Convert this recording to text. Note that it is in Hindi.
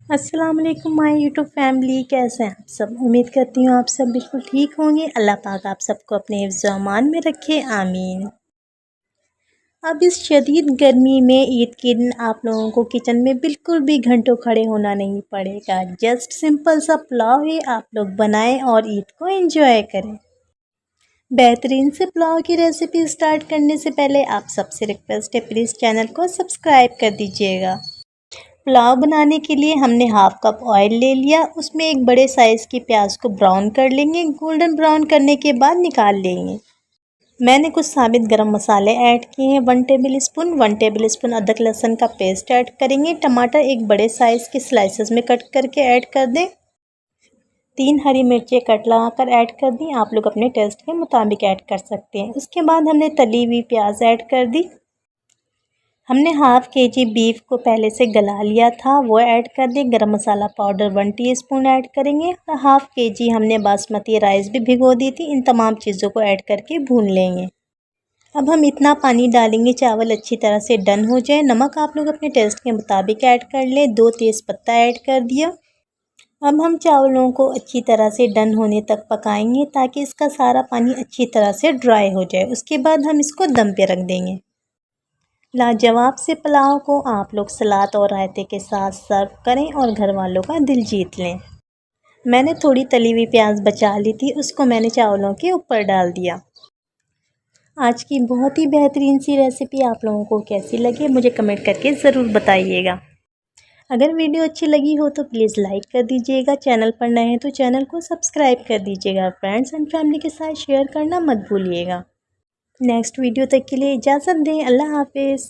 अस्सलाम वालेकुम माय यूट्यूब फैमिली, कैसे हैं आप सब। उम्मीद करती हूँ आप सब बिल्कुल ठीक होंगे। अल्लाह पाक आप सबको अपने हिफ्ज़ व अमान में रखे, आमीन। अब इस शदीद गर्मी में ईद के दिन आप लोगों को किचन में बिल्कुल भी घंटों खड़े होना नहीं पड़ेगा। जस्ट सिंपल सा पुलाव ही आप लोग बनाएं और ईद को एंजॉय करें। बेहतरीन से पुलाव की रेसिपी स्टार्ट करने से पहले आप सबसे रिक्वेस्ट है, प्लीज़ चैनल को सब्सक्राइब कर दीजिएगा। पुलाव बनाने के लिए हमने हाफ कप ऑयल ले लिया। उसमें एक बड़े साइज़ की प्याज को ब्राउन कर लेंगे। गोल्डन ब्राउन करने के बाद निकाल लेंगे। मैंने कुछ साबित गरम मसाले ऐड किए हैं। 1 टेबल स्पून अदरक लहसुन का पेस्ट ऐड करेंगे। टमाटर एक बड़े साइज़ के स्लाइसेस में कट करके ऐड कर दें। 3 हरी मिर्चें कट लगाकर ऐड कर दी। आप लोग अपने टेस्ट के मुताबिक ऐड कर सकते हैं। उसके बाद हमने तली हुई प्याज ऐड कर दी। हमने हाफ़ kg बीफ को पहले से गला लिया था, वो ऐड कर दें। गरम मसाला पाउडर 1 टीस्पून ऐड करेंगे और हाफ़ kg हमने बासमती राइस भी भिगो दी थी। इन तमाम चीज़ों को ऐड करके भून लेंगे। अब हम इतना पानी डालेंगे चावल अच्छी तरह से डन हो जाए। नमक आप लोग अपने टेस्ट के मुताबिक ऐड कर लें। 2 तेज़पत्ता ऐड कर दिया। अब हम चावलों को अच्छी तरह से डन होने तक पकाएंगे ताकि इसका सारा पानी अच्छी तरह से ड्राई हो जाए। उसके बाद हम इसको दम पे रख देंगे। लाजवाब से पुलाव को आप लोग सलाद और रायते के साथ सर्व करें और घर वालों का दिल जीत लें। मैंने थोड़ी तली हुई प्याज बचा ली थी, उसको मैंने चावलों के ऊपर डाल दिया। आज की बहुत ही बेहतरीन सी रेसिपी आप लोगों को कैसी लगी मुझे कमेंट करके ज़रूर बताइएगा। अगर वीडियो अच्छी लगी हो तो प्लीज़ लाइक कर दीजिएगा। चैनल पर नए हैं तो चैनल को सब्सक्राइब कर दीजिएगा। फ्रेंड्स एंड फैमिली के साथ शेयर करना मत भूलिएगा। नेक्स्ट वीडियो तक के लिए इजाज़त दें। अल्लाह हाफिज़।